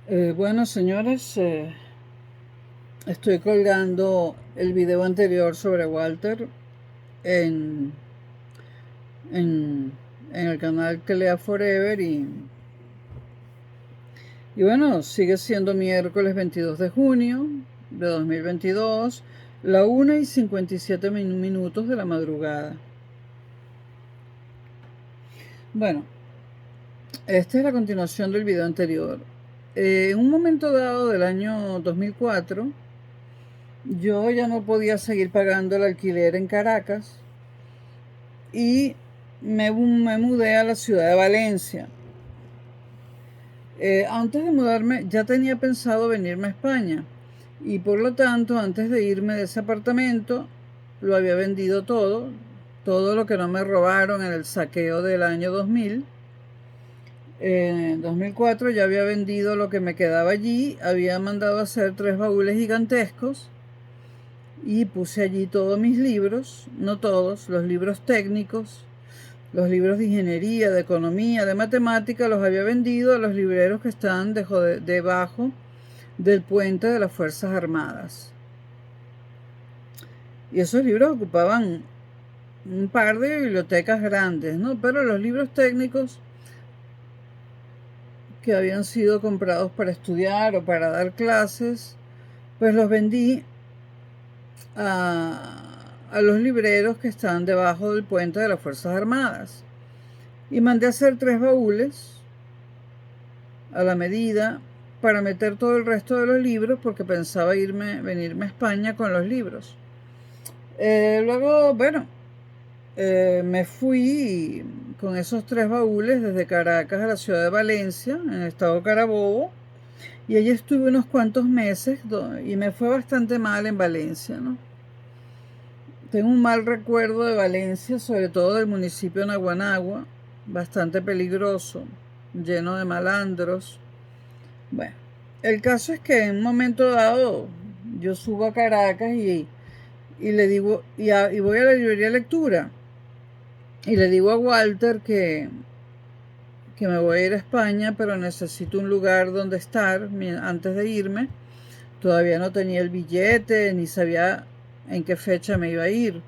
Bueno, señores, estoy colgando el video anterior sobre Walter en, en, en el canal que lea Forever y bueno, sigue siendo miércoles 22 de junio de 2022, la 1:57 de la madrugada. Bueno, esta es la continuación del video anterior. En un momento dado del año 2004, yo ya no podía seguir pagando el alquiler en Caracas y me mudé a la ciudad de Valencia. Antes de mudarme ya tenía pensado venirme a España y por lo tanto antes de irme de ese apartamento lo había vendido todo lo que no me robaron en el saqueo del año 2000. En 2004 ya había vendido lo que me quedaba allí, había mandado a hacer 3 baúles gigantescos y puse allí todos mis libros, no todos, los libros técnicos, los libros de ingeniería, de economía, de matemática, los había vendido a los libreros que están debajo del puente de las Fuerzas Armadas. Y esos libros ocupaban un par de bibliotecas grandes, ¿no? Pero los libros técnicos que habían sido comprados para estudiar o para dar clases, pues los vendí a los libreros que están debajo del puente de las Fuerzas Armadas. Y mandé a hacer 3 baúles a la medida para meter todo el resto de los libros porque pensaba venirme a España con los libros. Luego, bueno, me fui con esos 3 baúles desde Caracas a la ciudad de Valencia, en el estado Carabobo, y allí estuve unos cuantos meses y me fue bastante mal en Valencia, ¿no? Tengo un mal recuerdo de Valencia, sobre todo del municipio de Naguanagua, bastante peligroso, lleno de malandros. Bueno, el caso es que en un momento dado yo subo a Caracas y le digo, y voy a la librería de lectura y le digo a Walter que me voy a ir a España, pero necesito un lugar donde estar antes de irme. Todavía no tenía el billete ni sabía en qué fecha me iba a ir.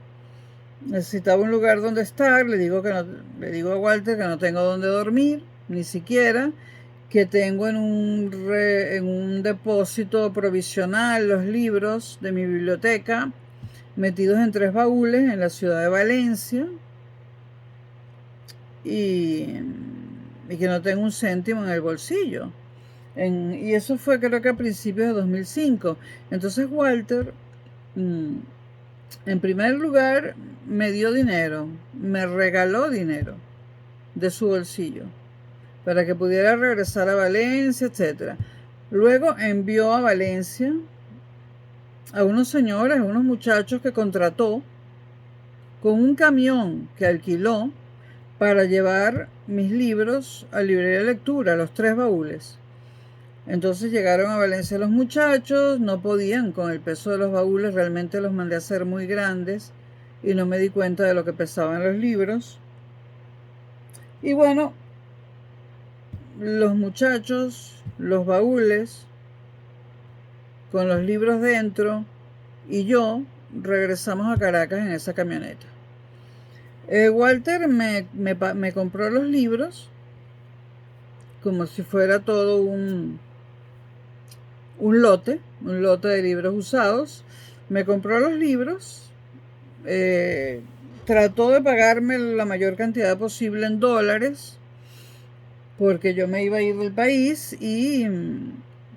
Necesitaba un lugar donde estar. Le digo a Walter que no tengo donde dormir, ni siquiera, que tengo en un depósito provisional los libros de mi biblioteca metidos en 3 baúles en la ciudad de Valencia y, y que no tengo un céntimo en el bolsillo. Y eso fue creo que a principios de 2005. Entonces Walter, en primer lugar, me dio dinero, me regaló dinero de su bolsillo para que pudiera regresar a Valencia, etc. Luego envió a Valencia a unos señores, a unos muchachos que contrató con un camión que alquiló para llevar mis libros a librería de lectura, los 3 baúles. Entonces llegaron a Valencia los muchachos, no podían con el peso de los baúles, realmente los mandé a hacer muy grandes y no me di cuenta de lo que pesaban los libros. Y bueno, los muchachos, los baúles, con los libros dentro, y yo regresamos a Caracas en esa camioneta. Walter me compró los libros como si fuera todo un lote de libros usados. Me compró los libros, trató de pagarme la mayor cantidad posible en dólares porque yo me iba a ir del país y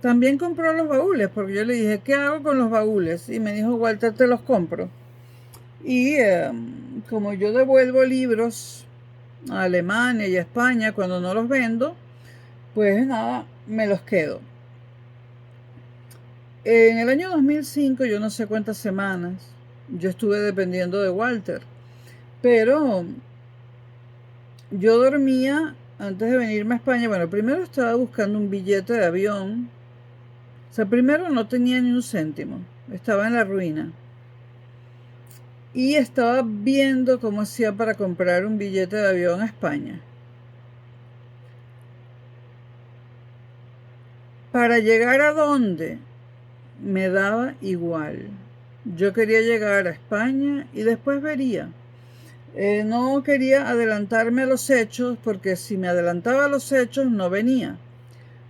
también compró los baúles porque yo le dije, ¿qué hago con los baúles? Y me dijo, Walter, te los compro. Y como yo devuelvo libros a Alemania y a España cuando no los vendo, pues nada, me los quedo. En el año 2005, yo no sé cuántas semanas, yo estuve dependiendo de Walter, pero yo dormía antes de venirme a España. Bueno, primero estaba buscando un billete de avión. O sea, primero no tenía ni un céntimo, estaba en la ruina. Y estaba viendo cómo hacía para comprar un billete de avión a España. ¿Para llegar a dónde? Me daba igual. Yo quería llegar a España y después vería. No quería adelantarme a los hechos, porque si me adelantaba a los hechos no venía.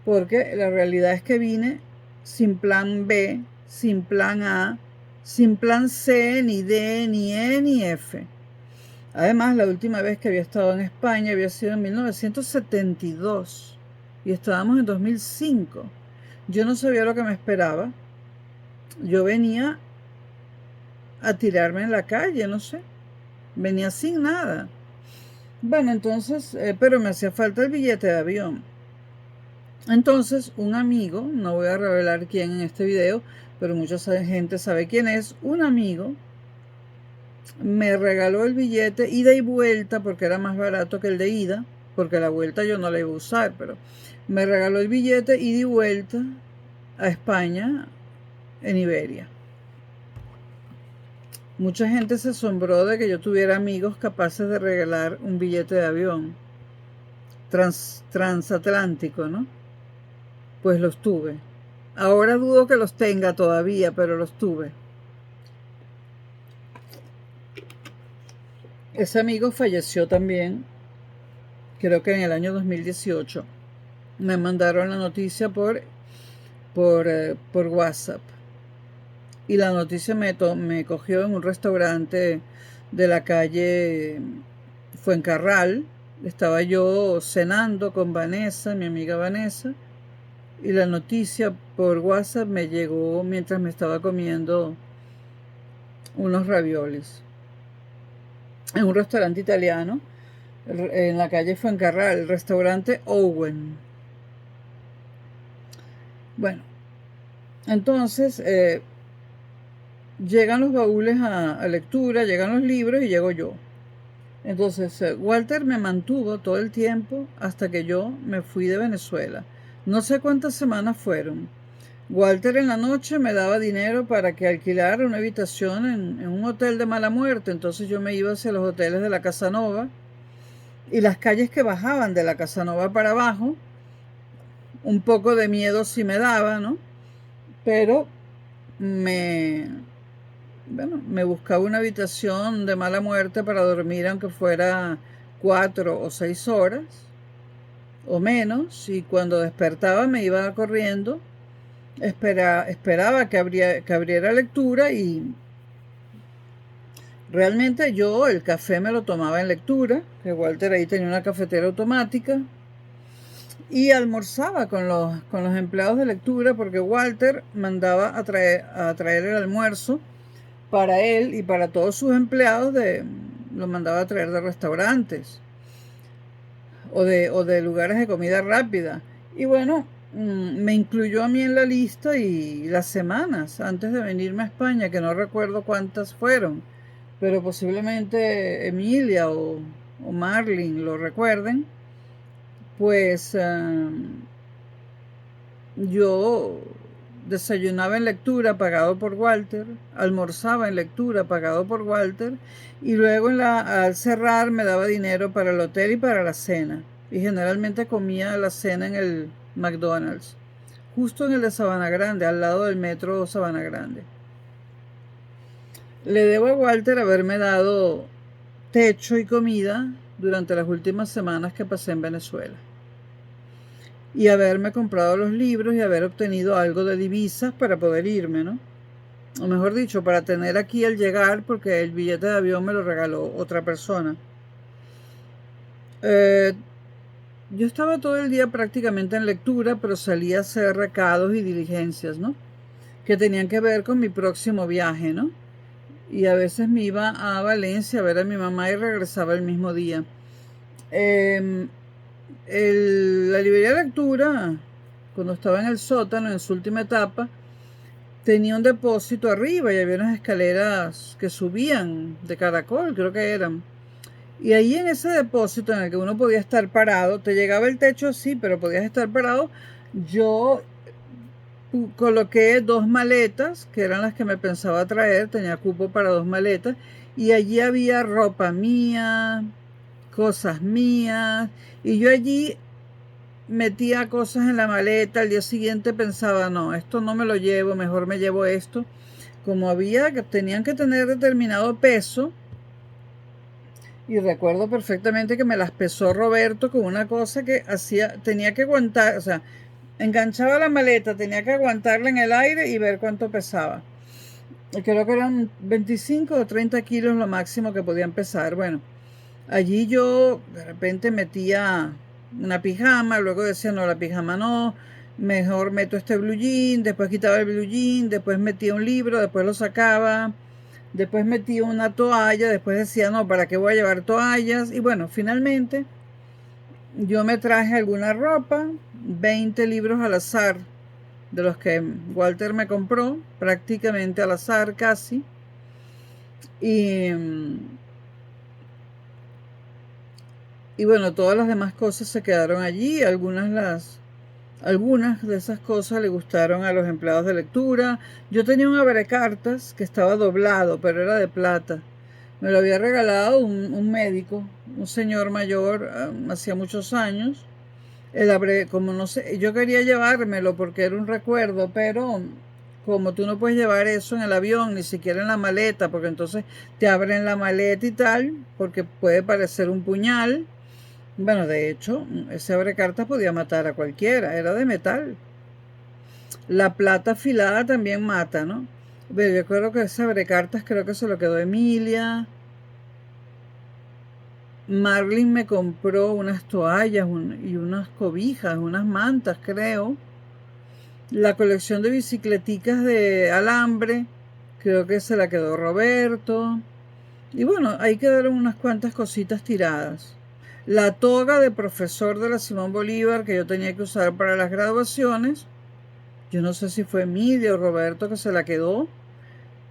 Porque la realidad es que vine sin plan B, sin plan A, sin plan C, ni D, ni E, ni F. Además, la última vez que había estado en España había sido en 1972 y estábamos en 2005. Yo no sabía lo que me esperaba. Yo venía a tirarme en la calle, no sé. Venía sin nada. Bueno, entonces, pero me hacía falta el billete de avión. Entonces, un amigo, no voy a revelar quién en este video, pero mucha gente sabe quién es, un amigo me regaló el billete ida y vuelta porque era más barato que el de ida, porque la vuelta yo no la iba a usar, pero me regaló el billete ida y vuelta a España en Iberia. Mucha gente se asombró de que yo tuviera amigos capaces de regalar un billete de avión transatlántico, ¿no? Pues los tuve. Ahora dudo que los tenga todavía, pero los tuve. Ese amigo falleció también, creo que en el año 2018. Me mandaron la noticia por WhatsApp. Y la noticia me cogió en un restaurante de la calle Fuencarral. Estaba yo cenando con Vanessa, mi amiga Vanessa, y la noticia por WhatsApp me llegó mientras me estaba comiendo unos raviolis en un restaurante italiano en la calle Fuencarral, el restaurante Owen. Bueno, entonces llegan los baúles a lectura, llegan los libros y llego yo. Entonces Walter me mantuvo todo el tiempo hasta que yo me fui de Venezuela. No sé cuántas semanas fueron. Walter en la noche me daba dinero para que alquilara una habitación en un hotel de mala muerte. Entonces yo me iba hacia los hoteles de la Casanova y las calles que bajaban de la Casanova para abajo. Un poco de miedo sí me daba, ¿no? Pero me buscaba una habitación de mala muerte para dormir, aunque fuera 4 o 6 horas o menos, y cuando despertaba me iba corriendo, esperaba que abriera lectura, y realmente yo el café me lo tomaba en lectura, que Walter ahí tenía una cafetera automática, y almorzaba con los empleados de lectura, porque Walter mandaba a traer el almuerzo para él y para todos sus empleados, lo mandaba a traer de restaurantes o de lugares de comida rápida. Y bueno, me incluyó a mí en la lista, y las semanas antes de venirme a España, que no recuerdo cuántas fueron, pero posiblemente Emilia o Marlene lo recuerden, pues yo desayunaba en lectura pagado por Walter, almorzaba en lectura pagado por Walter, y luego al cerrar me daba dinero para el hotel y para la cena. Y generalmente comía la cena en el McDonald's, justo en el de Sabana Grande, al lado del metro Sabana Grande. Le debo a Walter haberme dado techo y comida durante las últimas semanas que pasé en Venezuela, y haberme comprado los libros y haber obtenido algo de divisas para poder irme, ¿no? O mejor dicho, para tener aquí al llegar, porque el billete de avión me lo regaló otra persona. Yo estaba todo el día prácticamente en lectura, pero salía a hacer recados y diligencias, ¿no? Que tenían que ver con mi próximo viaje, ¿no? Y a veces me iba a Valencia a ver a mi mamá y regresaba el mismo día. La librería de lectura, cuando estaba en el sótano, en su última etapa, tenía un depósito arriba y había unas escaleras que subían de caracol, creo que eran. Y ahí en ese depósito en el que uno podía estar parado, te llegaba el techo así, pero podías estar parado, yo coloqué 2 maletas, que eran las que me pensaba traer, tenía cupo para 2 maletas, y allí había ropa mía, cosas mías, y yo allí metía cosas en la maleta, al día siguiente pensaba, no, esto no me lo llevo, mejor me llevo esto. Como que tenían que tener determinado peso, y recuerdo perfectamente que me las pesó Roberto con una cosa que tenía que aguantar, o sea, enganchaba la maleta, tenía que aguantarla en el aire y ver cuánto pesaba. Y creo que eran 25 o 30 kilos lo máximo que podían pesar. Bueno, allí yo de repente metía una pijama, luego decía, no, la pijama no, mejor meto este blue jean, después quitaba el blue jean, después metía un libro, después lo sacaba, después metía una toalla, después decía, no, ¿para qué voy a llevar toallas? Y bueno, finalmente yo me traje alguna ropa, 20 libros al azar, de los que Walter me compró, prácticamente al azar casi. Y bueno, todas las demás cosas se quedaron allí. Algunas de esas cosas le gustaron a los empleados de lectura. Yo tenía un abrecartas que estaba doblado, pero era de plata. Me lo había regalado un médico, un señor mayor, hacía muchos años. Como no sé, yo quería llevármelo porque era un recuerdo, pero como tú no puedes llevar eso en el avión, ni siquiera en la maleta, porque entonces te abren la maleta y tal, porque puede parecer un puñal. Bueno, de hecho, ese abrecartas podía matar a cualquiera, era de metal. La plata afilada también mata, ¿no? Pero yo creo que ese abrecartas creo que se lo quedó Emilia. Marlin me compró unas toallas y unas cobijas, unas mantas, creo. La colección de bicicleticas de alambre, creo que se la quedó Roberto. Y bueno, ahí quedaron unas cuantas cositas tiradas. La toga de profesor de la Simón Bolívar que yo tenía que usar para las graduaciones, yo no sé si fue Emilia o Roberto que se la quedó.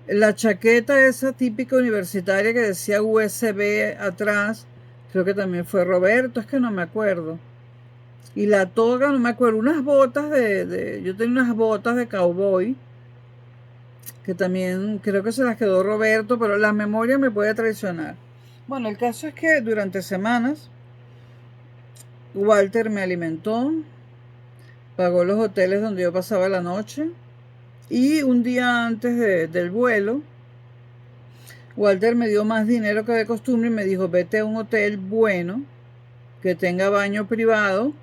La chaqueta esa típica universitaria que decía USB atrás, creo que también fue Roberto, es que no me acuerdo. Y la toga, no me acuerdo, unas botas yo tenía unas botas de cowboy, que también creo que se las quedó Roberto, pero la memoria me puede traicionar. Bueno, el caso es que durante semanas Walter me alimentó, pagó los hoteles donde yo pasaba la noche, y un día antes del vuelo, Walter me dio más dinero que de costumbre y me dijo, vete a un hotel bueno, que tenga baño privado,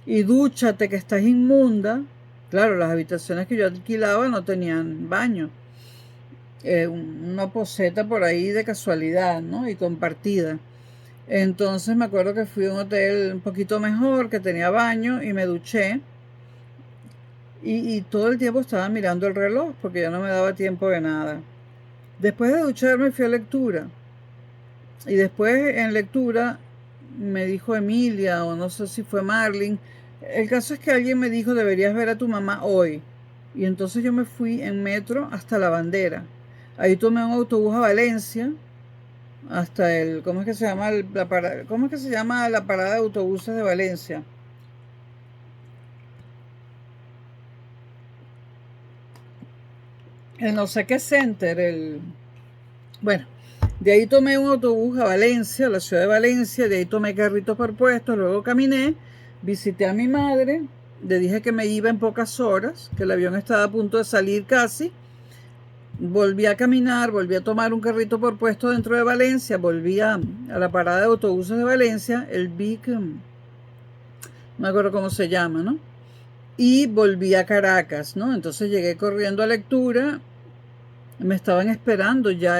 y dúchate que estás inmunda. Claro, las habitaciones que yo alquilaba no tenían baño. Una poseta por ahí de casualidad, ¿no? Y compartida. Entonces me acuerdo que fui a un hotel un poquito mejor, que tenía baño, y me duché. Y todo el tiempo estaba mirando el reloj, porque ya no me daba tiempo de nada. Después de ducharme fui a lectura. Y después en lectura me dijo Emilia, o no sé si fue Marlin. El caso es que alguien me dijo, deberías ver a tu mamá hoy. Y entonces yo me fui en metro hasta La Bandera. Ahí tomé un autobús a Valencia, hasta ¿cómo es que se llama cómo es que se llama la parada de autobuses de Valencia? El no sé qué center, bueno, de ahí tomé un autobús a Valencia, a la ciudad de Valencia, de ahí tomé carritos por puestos, luego caminé, visité a mi madre, le dije que me iba en pocas horas, que el avión estaba a punto de salir casi, volví a caminar, volví a tomar un carrito por puesto dentro de Valencia, volví a la parada de autobuses de Valencia, el Big, no me acuerdo cómo se llama, ¿no? Y volví a Caracas, ¿no? Entonces llegué corriendo a lectura, me estaban esperando, ya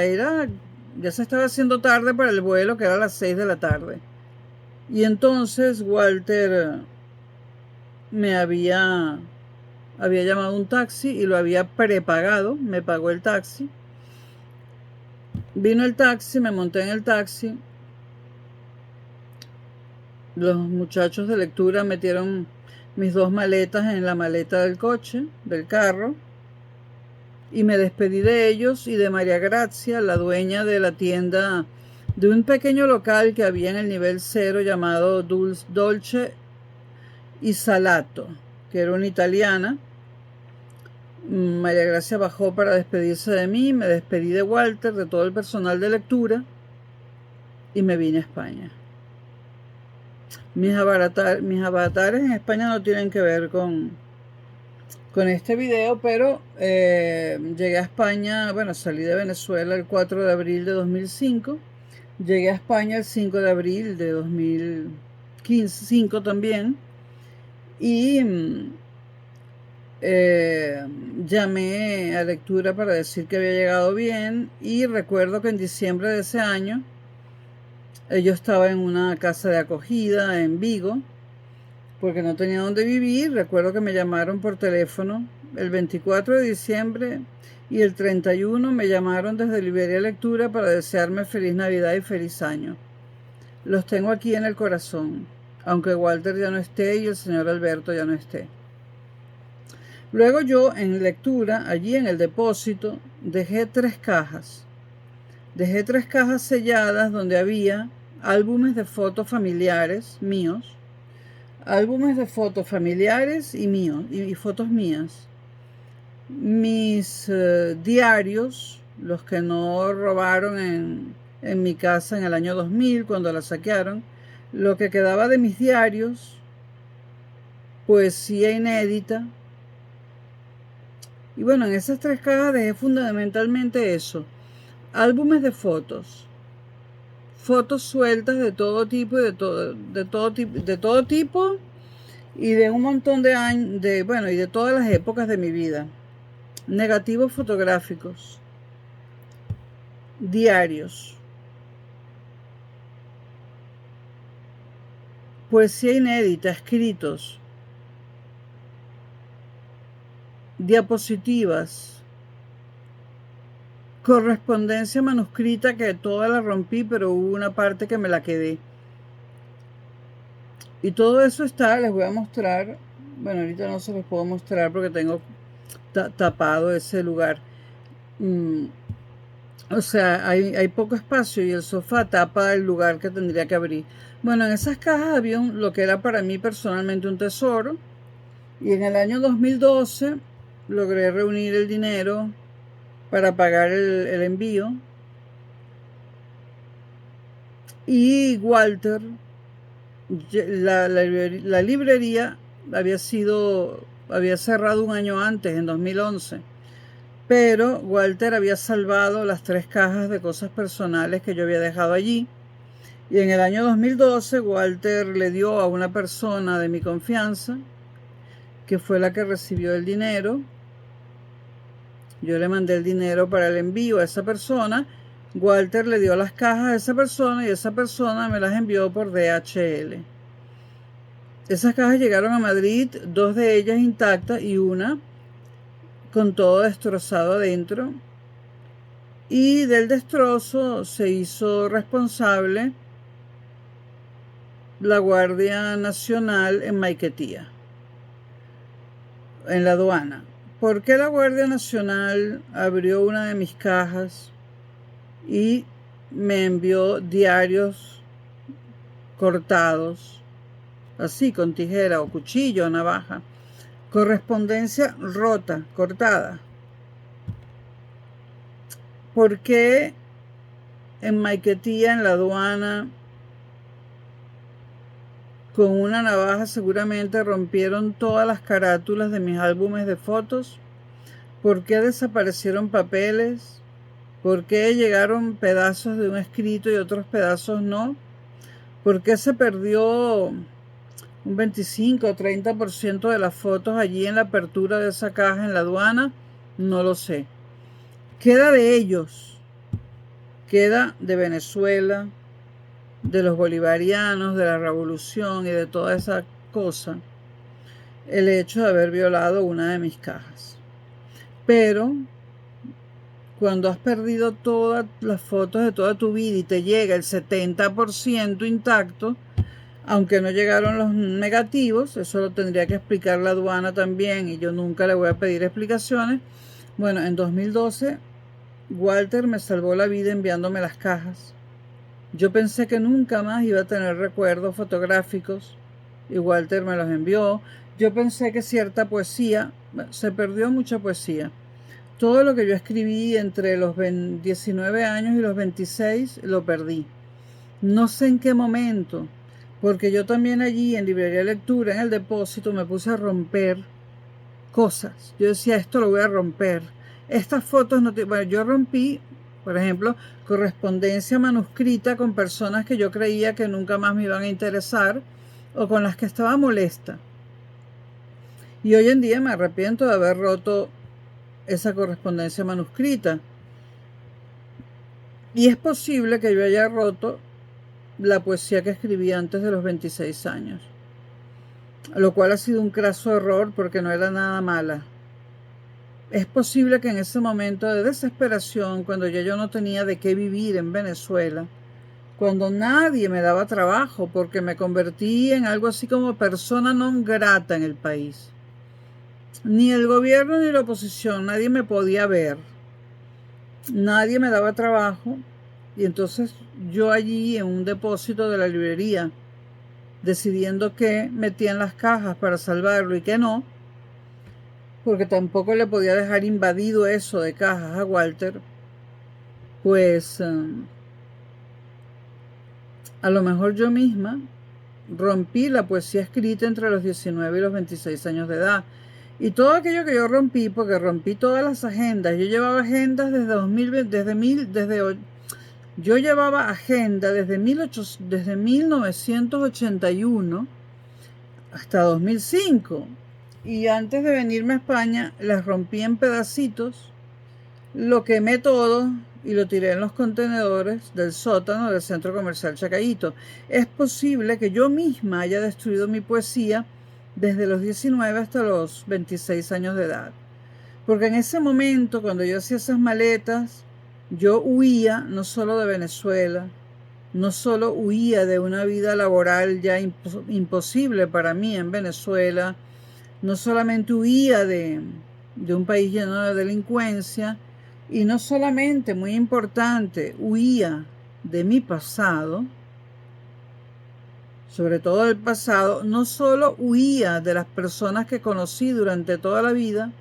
se estaba haciendo tarde para el vuelo, que era a las 6 de la tarde. Y entonces Walter me había llamado un taxi y lo había prepagado, me pagó el taxi. Vino el taxi, me monté en el taxi. Los muchachos de lectura metieron mis dos maletas en la maleta del coche, del carro. Y me despedí de ellos y de María Grazia, la dueña de la tienda, de un pequeño local que había en el nivel 0 llamado Dolce y Salato, que era una italiana. María Gracia bajó para despedirse de mí, me despedí de Walter, de todo el personal de lectura, y me vine a España. Mis avatares en España no tienen que ver con este video, pero llegué a España, bueno, salí de Venezuela el 4 de abril de 2005, llegué a España el 5 de abril de 2015 también, y llamé a lectura para decir que había llegado bien, y recuerdo que en diciembre de ese año yo estaba en una casa de acogida en Vigo, porque no tenía dónde vivir. Recuerdo que me llamaron por teléfono el 24 de diciembre y el 31 me llamaron desde Librería Lectura para desearme feliz Navidad y feliz año. Los tengo aquí en el corazón, aunque Walter ya no esté y el señor Alberto ya no esté. Luego yo en lectura, allí en el depósito, dejé 3 cajas. Dejé 3 cajas selladas donde había álbumes de fotos familiares míos, álbumes de fotos familiares y míos, y fotos mías. Mis diarios, los que no robaron en mi casa en el año 2000, cuando la saquearon. Lo que quedaba de mis diarios, poesía inédita. Y bueno, en esas 3 cajas dejé fundamentalmente eso. Álbumes de fotos. Fotos sueltas de todo tipo y de todo tipo y de un montón de años, y de todas las épocas de mi vida. Negativos fotográficos, diarios, poesía inédita, escritos, diapositivas, correspondencia manuscrita que toda la rompí, pero hubo una parte que me la quedé. Y todo eso está, les voy a mostrar. Bueno, ahorita no se los puedo mostrar porque tengo tapado ese lugar. O sea, hay poco espacio y el sofá tapa el lugar que tendría que abrir. Bueno, en esas cajas había lo que era para mí personalmente un tesoro. Y en el año 2012 logré reunir el dinero para pagar el envío. Y Walter, la librería había cerrado un año antes, en 2011. Pero Walter había salvado las 3 cajas de cosas personales que yo había dejado allí. Y en el año 2012 Walter le dio a una persona de mi confianza, que fue la que recibió el dinero. Yo le mandé el dinero para el envío a esa persona. Walter le dio las cajas a esa persona y esa persona me las envió por DHL. Esas cajas llegaron a Madrid, 2 de ellas intactas y una con todo destrozado adentro. Y del destrozo se hizo responsable la Guardia Nacional en Maiquetía, en la aduana. ¿Por qué la Guardia Nacional abrió una de mis cajas y me envió diarios cortados, así con tijera o cuchillo o navaja? Correspondencia rota, cortada. ¿Por qué en Maiquetía, en la aduana, con una navaja seguramente rompieron todas las carátulas de mis álbumes de fotos? ¿Por qué desaparecieron papeles? ¿Por qué llegaron pedazos de un escrito y otros pedazos no? ¿Por qué se perdió un 25 o 30% de las fotos allí en la apertura de esa caja en la aduana? No lo sé. Queda de ellos, queda de Venezuela, de los bolivarianos, de la revolución y de toda esa cosa, el hecho de haber violado una de mis cajas. Pero cuando has perdido todas las fotos de toda tu vida y te llega el 70% intacto, aunque no llegaron los negativos, eso lo tendría que explicar la aduana también y yo nunca le voy a pedir explicaciones. Bueno, en 2012 Walter me salvó la vida enviándome las cajas. Yo pensé que nunca más iba a tener recuerdos fotográficos y Walter me los envió. Yo pensé que cierta poesía, se perdió mucha poesía. Todo lo que yo escribí entre los 19 años y los 26 lo perdí. No sé en qué momento, porque yo también allí en librería de lectura, en el depósito, me puse a romper cosas. Yo decía, esto lo voy a romper. Estas fotos no te... Bueno, yo rompí, por ejemplo, correspondencia manuscrita con personas que yo creía que nunca más me iban a interesar o con las que estaba molesta. Y hoy en día me arrepiento de haber roto esa correspondencia manuscrita. Y es posible que yo haya roto la poesía que escribí antes de los 26 años, lo cual ha sido un craso error porque no era nada mala. Es posible que en ese momento de desesperación, cuando ya yo no tenía de qué vivir en Venezuela, cuando nadie me daba trabajo porque me convertí en algo así como persona non grata en el país, ni el gobierno ni la oposición, nadie me podía ver, nadie me daba trabajo, y entonces yo allí en un depósito de la librería, decidiendo qué metía en las cajas para salvarlo y qué no, porque tampoco le podía dejar invadido eso de cajas a Walter, pues a lo mejor yo misma rompí la poesía escrita entre los 19 y los 26 años de edad. Y todo aquello que yo rompí, porque rompí todas las agendas. Yo llevaba agendas desde 2020, yo llevaba agenda desde 1981 hasta 2005. Y antes de venirme a España, las rompí en pedacitos, lo quemé todo y lo tiré en los contenedores del sótano del Centro Comercial Chacayito. Es posible que yo misma haya destruido mi poesía desde los 19 hasta los 26 años de edad. Porque en ese momento, cuando yo hacía esas maletas, yo huía no solo de Venezuela, no solo huía de una vida laboral ya imposible para mí en Venezuela, no solamente huía de un país lleno de delincuencia, y no solamente, muy importante, huía de mi pasado, sobre todo del pasado, no solo huía de las personas que conocí durante toda la vida,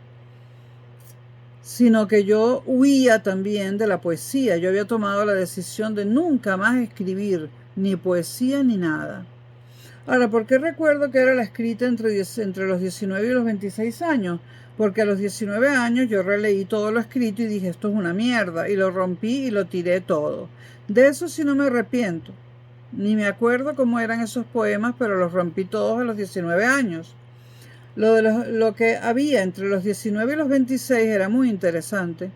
sino que yo huía también de la poesía. Yo había tomado la decisión de nunca más escribir ni poesía ni nada. Ahora, ¿por qué recuerdo que era la escrita entre los 19 y los 26 años? Porque a los 19 años yo releí todo lo escrito y dije, esto es una mierda, y lo rompí y lo tiré todo. De eso sí no me arrepiento. Ni me acuerdo cómo eran esos poemas, pero los rompí todos a los 19 años. Lo que había entre los 19 y los 26 era muy interesante.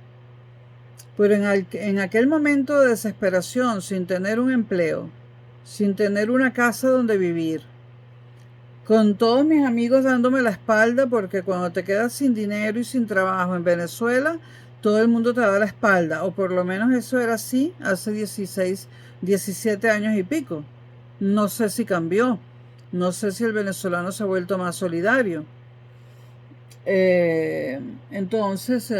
Pero en aquel momento de desesperación, sin tener un empleo, sin tener una casa donde vivir, con todos mis amigos dándome la espalda, porque cuando te quedas sin dinero y sin trabajo en Venezuela, todo el mundo te da la espalda, o por lo menos eso era así hace 16, 17 años y pico. No sé si cambió, no sé si el venezolano se ha vuelto más solidario. Entonces,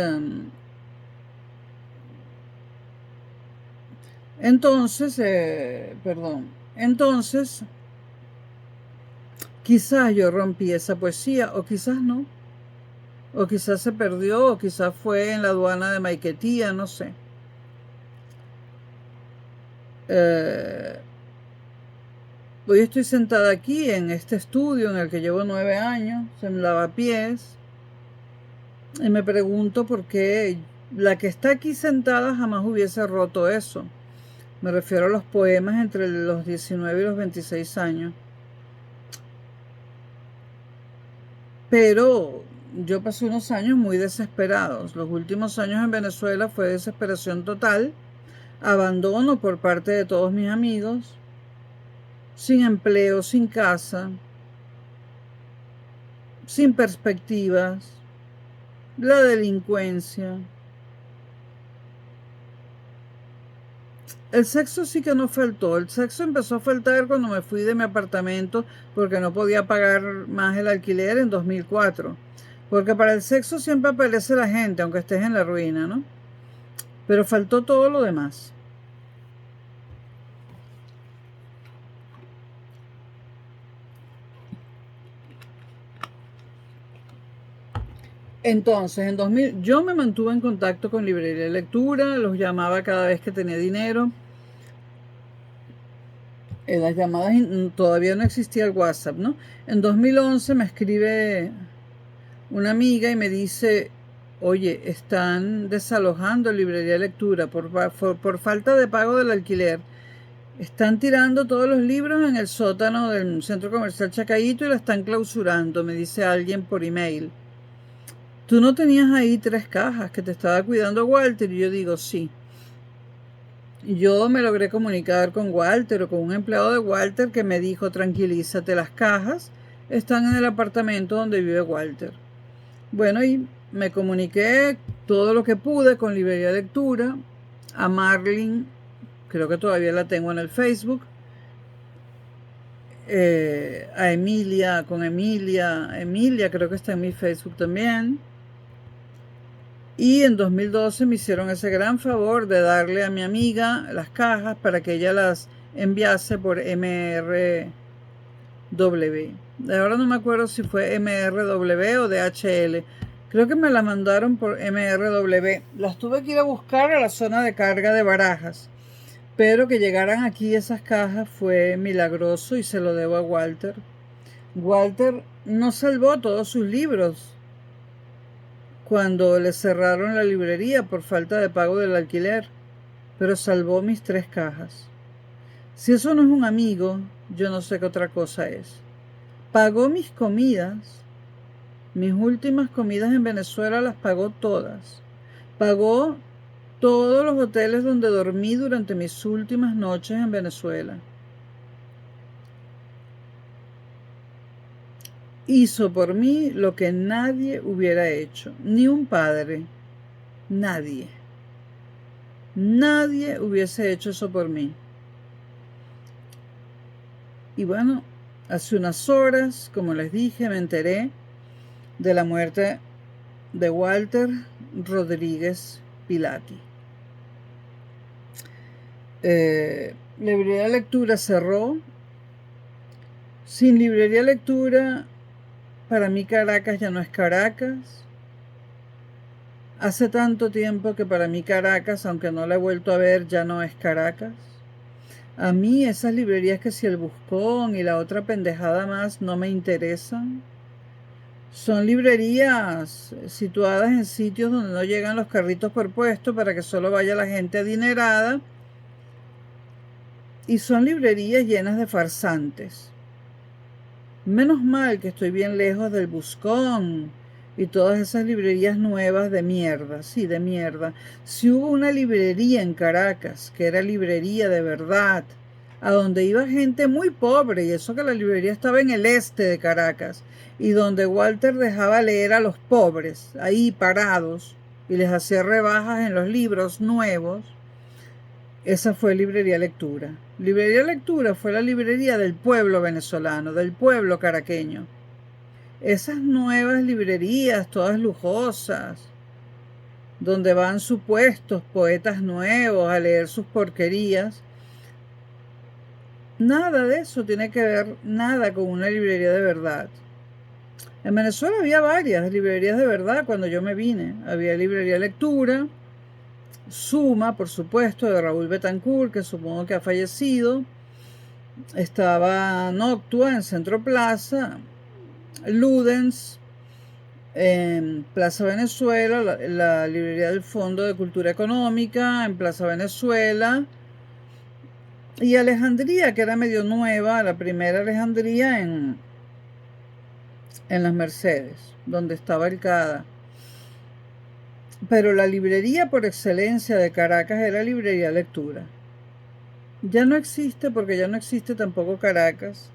quizás yo rompí esa poesía, o quizás no, o quizás se perdió, o quizás fue en la aduana de Maiquetía, no sé. Hoy estoy sentada aquí en este estudio en el que llevo 9 años, en Lavapiés, y me pregunto por qué la que está aquí sentada jamás hubiese roto eso. Me refiero a los poemas entre los 19 y los 26 años. Pero yo pasé unos años muy desesperados. Los últimos años en Venezuela fue desesperación total, abandono por parte de todos mis amigos, sin empleo, sin casa, sin perspectivas, la delincuencia. El sexo sí que no faltó. El sexo empezó a faltar cuando me fui de mi apartamento porque no podía pagar más el alquiler en 2004. Porque para el sexo siempre aparece la gente, aunque estés en la ruina, ¿no? Pero faltó todo lo demás. Entonces, en 2000, yo me mantuve en contacto con librería de lectura, los llamaba cada vez que tenía dinero. En las llamadas todavía no existía el WhatsApp, ¿no? En 2011 me escribe una amiga y me dice, oye, están desalojando librería de lectura por falta de pago del alquiler. Están tirando todos los libros en el sótano del centro comercial Chacaíto y la están clausurando, me dice alguien por email. ¿Tú no tenías ahí 3 cajas que te estaba cuidando Walter? Y yo digo, sí. Yo me logré comunicar con Walter o con un empleado de Walter que me dijo, tranquilízate, las cajas están en el apartamento donde vive Walter. Bueno, y me comuniqué todo lo que pude con Librería de Lectura, a Marlene, creo que todavía la tengo en el Facebook, a Emilia, Emilia creo que está en mi Facebook también. Y en 2012 me hicieron ese gran favor de darle a mi amiga las cajas para que ella las enviase por MRW. Ahora no me acuerdo si fue MRW o DHL. Creo que me las mandaron por MRW. Las tuve que ir a buscar a la zona de carga de Barajas. Pero que llegaran aquí esas cajas fue milagroso y se lo debo a Walter. Walter no salvó todos sus libros cuando le cerraron la librería por falta de pago del alquiler, pero salvó mis 3 cajas. Si eso no es un amigo, yo no sé qué otra cosa es. Pagó mis comidas, mis últimas comidas en Venezuela las pagó todas. Pagó todos los hoteles donde dormí durante mis últimas noches en Venezuela. Hizo por mí lo que nadie hubiera hecho, ni un padre, nadie. Nadie hubiese hecho eso por mí. Y bueno, hace unas horas, como les dije, me enteré de la muerte de Walter Rodríguez Pilati. Librería de Lectura cerró. Sin Librería de Lectura, para mí Caracas ya no es Caracas. Hace tanto tiempo que para mí Caracas, aunque no la he vuelto a ver, ya no es Caracas. A mí esas librerías que si el Buscón y la otra pendejada más no me interesan. Son librerías situadas en sitios donde no llegan los carritos por puesto para que solo vaya la gente adinerada. Y son librerías llenas de farsantes. Menos mal que estoy bien lejos del Buscón y todas esas librerías nuevas de mierda, sí, de mierda. Si hubo una librería en Caracas, que era librería de verdad, a donde iba gente muy pobre, y eso que la librería estaba en el este de Caracas, y donde Walter dejaba leer a los pobres, ahí parados, y les hacía rebajas en los libros nuevos, esa fue Librería Lectura. Librería Lectura fue la librería del pueblo venezolano, del pueblo caraqueño. Esas nuevas librerías, todas lujosas, donde van supuestos poetas nuevos a leer sus porquerías, nada de eso tiene que ver nada con una librería de verdad. En Venezuela había varias librerías de verdad cuando yo me vine. Había Librería Lectura, Suma, por supuesto, de Raúl Betancourt, que supongo que ha fallecido. Estaba Noctua en Centro Plaza, Ludens en Plaza Venezuela, la librería del Fondo de Cultura Económica en Plaza Venezuela, y Alejandría, que era medio nueva, la primera Alejandría en Las Mercedes, donde estaba el CADA. Pero la librería por excelencia de Caracas era Librería Lectura. Ya no existe porque ya no existe tampoco Caracas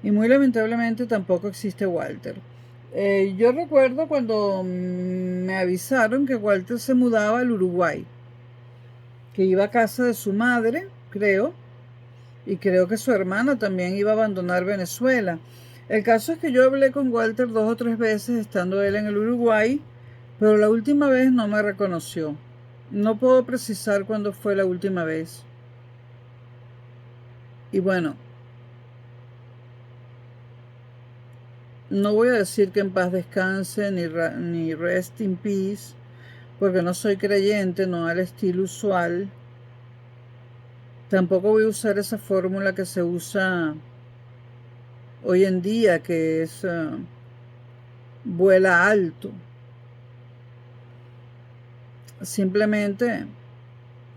y muy lamentablemente tampoco existe Walter. Yo recuerdo cuando me avisaron que Walter se mudaba al Uruguay, que iba a casa de su madre, creo, y creo que su hermana también iba a abandonar Venezuela. El caso es que yo hablé con Walter 2 o 3 veces estando él en el Uruguay, pero la última vez no me reconoció. No puedo precisar cuándo fue la última vez. Y bueno, no voy a decir que en paz descanse ni rest in peace, porque no soy creyente, no al estilo usual. Tampoco voy a usar esa fórmula que se usa hoy en día, que es vuela alto. Simplemente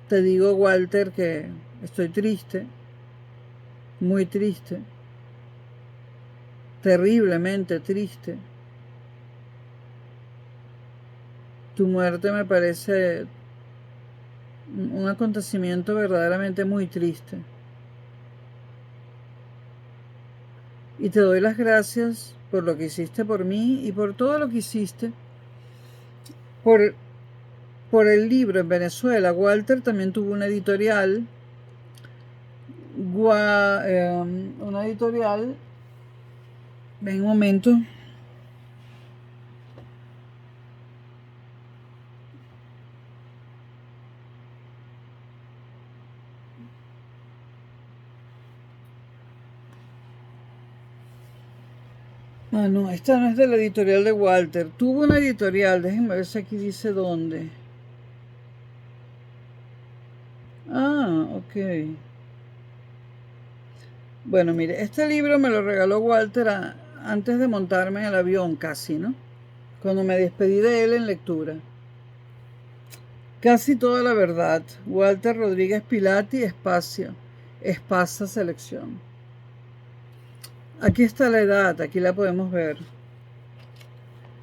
te digo, Walter, que estoy triste, muy triste, terriblemente triste. Tu muerte me parece un acontecimiento verdaderamente muy triste. Y te doy las gracias por lo que hiciste por mí y por todo lo que hiciste por el libro en Venezuela. Walter también tuvo una editorial, ven un momento. Ah, no, esta no es de la editorial de Walter. Tuvo una editorial, déjenme ver si aquí dice dónde. Ah, ok. Bueno, mire, este libro me lo regaló Walter antes de montarme en el avión casi, ¿no? Cuando me despedí de él en lectura. Casi toda la verdad. Walter Rodríguez Pilati, Espasa Selección. Aquí está la edad, aquí la podemos ver.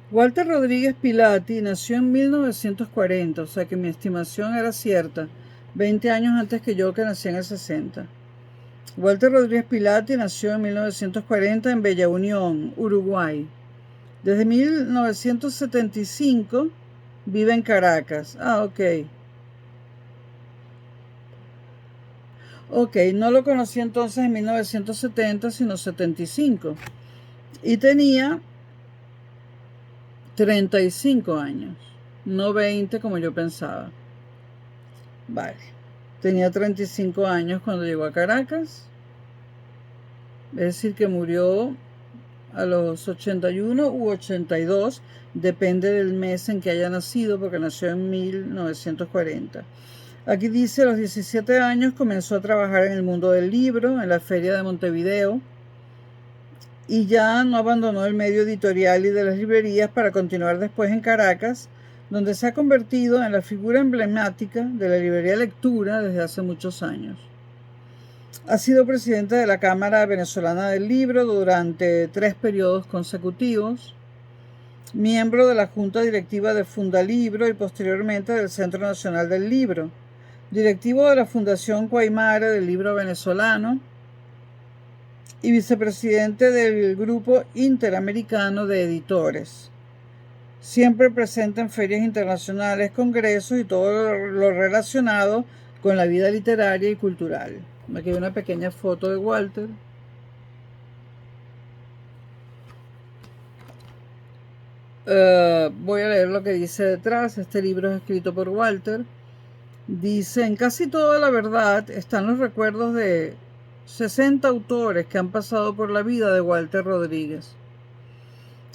Walter Rodríguez Pilati nació en 1940, o sea que mi estimación era cierta, 20 años antes que yo, que nací en el 60. Walter Rodríguez Pilati nació en 1940 en Bella Unión, Uruguay. Desde 1975 vive en Caracas. Ah, ok. Ok, no lo conocí entonces en 1970, sino 75. Y tenía 35 años, no 20 como yo pensaba. Vale. Tenía 35 años cuando llegó a Caracas. Es decir, que murió a los 81 u 82, depende del mes en que haya nacido, porque nació en 1940. Aquí dice, a los 17 años comenzó a trabajar en el mundo del libro, en la Feria de Montevideo, y ya no abandonó el medio editorial y de las librerías para continuar después en Caracas, donde se ha convertido en la figura emblemática de la librería Lectura desde hace muchos años. Ha sido presidente de la Cámara Venezolana del Libro durante 3 periodos consecutivos, miembro de la Junta Directiva de Fundalibro y posteriormente del Centro Nacional del Libro, directivo de la Fundación Guaymare del Libro Venezolano y vicepresidente del Grupo Interamericano de Editores. Siempre presente en ferias internacionales, congresos y todo lo relacionado con la vida literaria y cultural. Aquí hay una pequeña foto de Walter. Voy a leer lo que dice detrás. Este libro es escrito por Walter. Dice, en casi toda la verdad están los recuerdos de 60 autores que han pasado por la vida de Walter Rodríguez.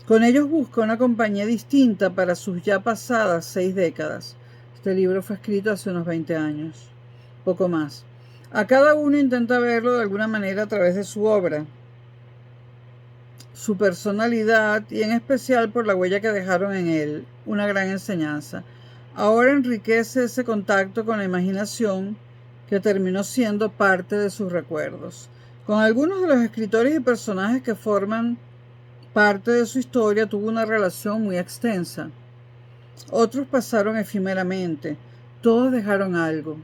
Con ellos busca una compañía distinta para sus ya pasadas 6 décadas. Este libro fue escrito hace unos 20 años, poco más. A cada uno intenta verlo de alguna manera a través de su obra, su personalidad y en especial por la huella que dejaron en él, una gran enseñanza. Ahora enriquece ese contacto con la imaginación que terminó siendo parte de sus recuerdos. Con algunos de los escritores y personajes que forman parte de su historia tuvo una relación muy extensa. Otros pasaron efímeramente. Todos dejaron algo.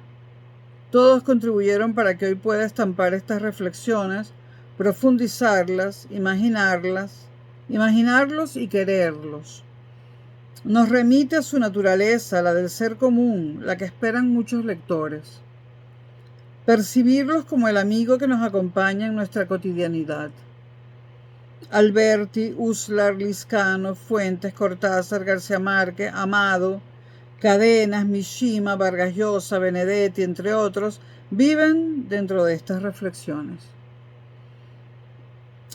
Todos contribuyeron para que hoy pueda estampar estas reflexiones, profundizarlas, imaginarlos y quererlos. Nos remite a su naturaleza, la del ser común, la que esperan muchos lectores. Percibirlos como el amigo que nos acompaña en nuestra cotidianidad. Alberti, Uslar, Liscano, Fuentes, Cortázar, García Márquez, Amado, Cadenas, Mishima, Vargas Llosa, Benedetti, entre otros, viven dentro de estas reflexiones.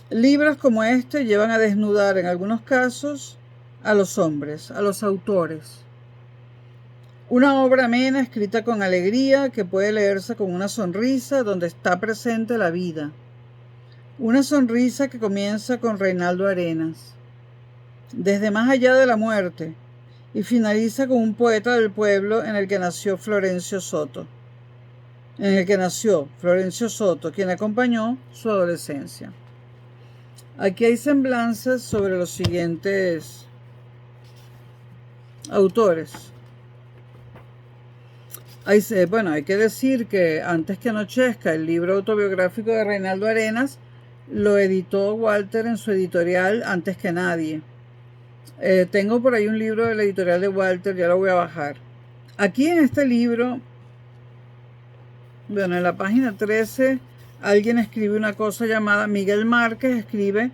Libros como este llevan a desnudar en algunos casos a los hombres, a los autores. Una obra amena, escrita con alegría, que puede leerse con una sonrisa, donde está presente la vida. Una sonrisa que comienza con Reinaldo Arenas, desde más allá de la muerte, y finaliza con un poeta del pueblo en el que nació Florencio Soto. Quien acompañó su adolescencia. Aquí hay semblanzas sobre los siguientes autores. Hay que decir que Antes que anochezca, el libro autobiográfico de Reinaldo Arenas, lo editó Walter en su editorial Antes que Nadie. Tengo por ahí un libro de la editorial de Walter, ya lo voy a bajar. Aquí en este libro, en la página 13, alguien escribe una cosa llamada, Miguel Márquez escribe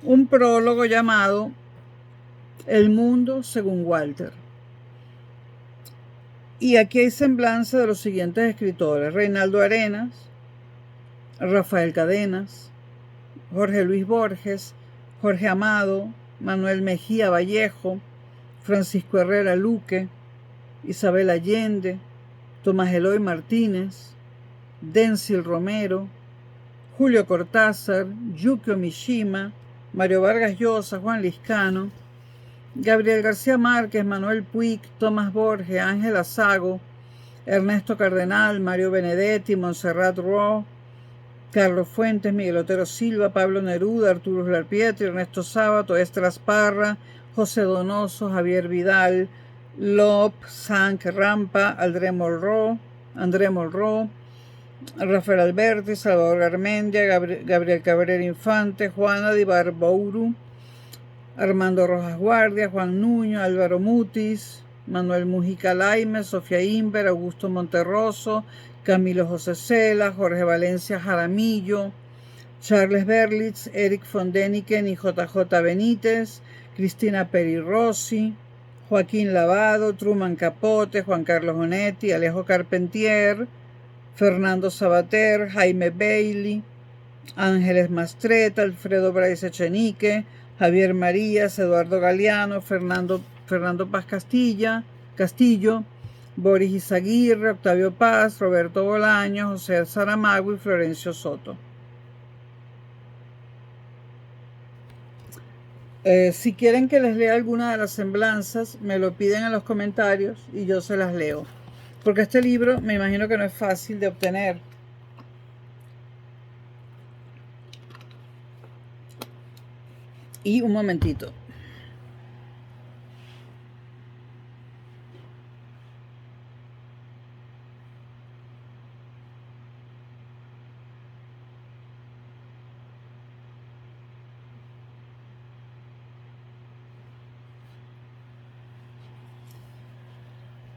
un prólogo llamado El mundo según Walter. Y aquí hay semblanza de los siguientes escritores: Reinaldo Arenas, Rafael Cadenas, Jorge Luis Borges, Jorge Amado, Manuel Mejía Vallejo, Francisco Herrera Luque, Isabel Allende, Tomás Eloy Martínez, Denzil Romero, Julio Cortázar, Yukio Mishima, Mario Vargas Llosa, Juan Liscano, Gabriel García Márquez, Manuel Puig, Tomás Borges, Ángel Sago, Ernesto Cardenal, Mario Benedetti, Montserrat Roux, Carlos Fuentes, Miguel Otero Silva, Pablo Neruda, Arturo Larpietri, Ernesto Sábato, Estras Parra, José Donoso, Javier Vidal, Lop, Sank Rampa, André Molró, Rafael Alberti, Salvador Garmendia, Gabriel Cabrera Infante, Juana de Barbouru, Armando Rojas Guardia, Juan Nuño, Álvaro Mutis, Manuel Mujica Laime, Sofía Inver, Augusto Monterroso, Camilo José Cela, Jorge Valencia Jaramillo, Charles Berlitz, Eric von Däniken y JJ Benítez, Cristina Peri Rossi, Joaquín Lavado, Truman Capote, Juan Carlos Onetti, Alejo Carpentier, Fernando Sabater, Jaime Bailey, Ángeles Mastreta, Alfredo Bryce Echenique, Javier Marías, Eduardo Galeano, Fernando Paz Castillo, Boris Izaguirre, Octavio Paz, Roberto Bolaño, José Saramago y Florencio Soto. Si quieren que les lea alguna de las semblanzas, me lo piden en los comentarios y yo se las leo. Porque este libro me imagino que no es fácil de obtener. Y un momentito.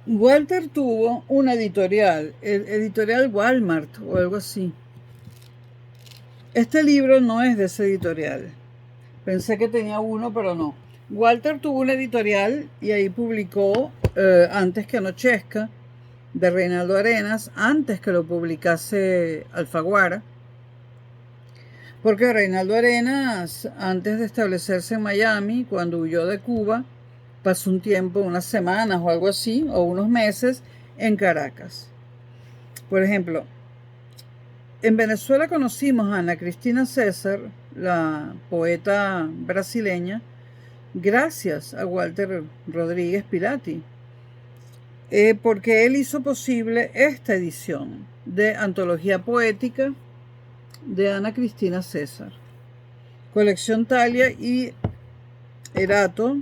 Walter tuvo una editorial, editorial Walmart o algo así. Este libro no es de esa editorial. Pensé que tenía uno, pero no. Walter tuvo una editorial y ahí publicó Antes que anochezca, de Reinaldo Arenas, antes que lo publicase Alfaguara. Porque Reinaldo Arenas, antes de establecerse en Miami, cuando huyó de Cuba, pasó un tiempo, unas semanas o algo así, o unos meses, en Caracas. Por ejemplo, en Venezuela conocimos a Ana Cristina César, la poeta brasileña, gracias a Walter Rodríguez Pilati, porque él hizo posible esta edición de Antología Poética de Ana Cristina César, colección Thalia y Erato.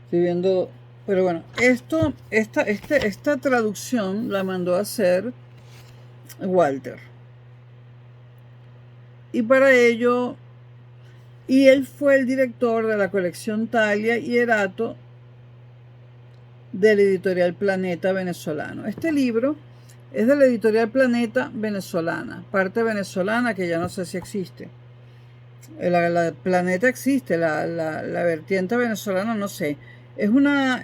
Estoy viendo, pero bueno, esta traducción la mandó a hacer Walter. Y para ello, y él fue el director de la colección Thalia y Erato de la editorial Planeta venezolano. Este libro es de la editorial Planeta venezolana, parte venezolana que ya no sé si existe. La Planeta existe, la vertiente venezolana no sé. Es una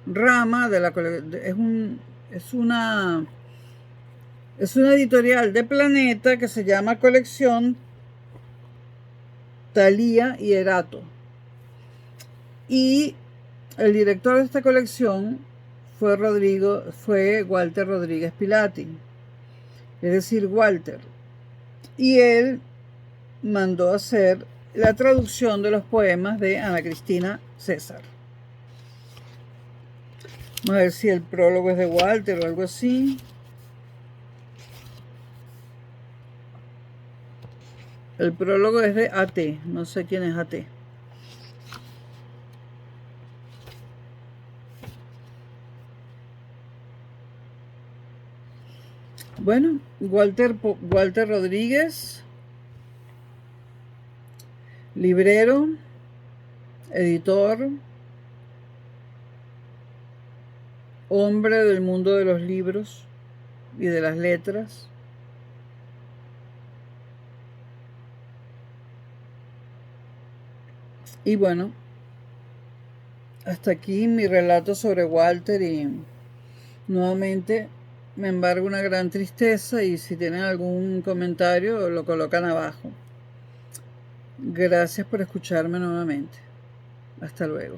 rama de la es una editorial de Planeta que se llama Colección Thalía y Erato. Y el director de esta colección fue Walter Rodríguez Pilati, es decir, Walter. Y él mandó hacer la traducción de los poemas de Ana Cristina César. Vamos a ver si el prólogo es de Walter o algo así. El prólogo es de A.T., no sé quién es A.T. Bueno, Walter Rodríguez, librero, editor, hombre del mundo de los libros y de las letras. Y bueno, hasta aquí mi relato sobre Walter, y nuevamente me embarga una gran tristeza, y si tienen algún comentario lo colocan abajo. Gracias por escucharme nuevamente. Hasta luego.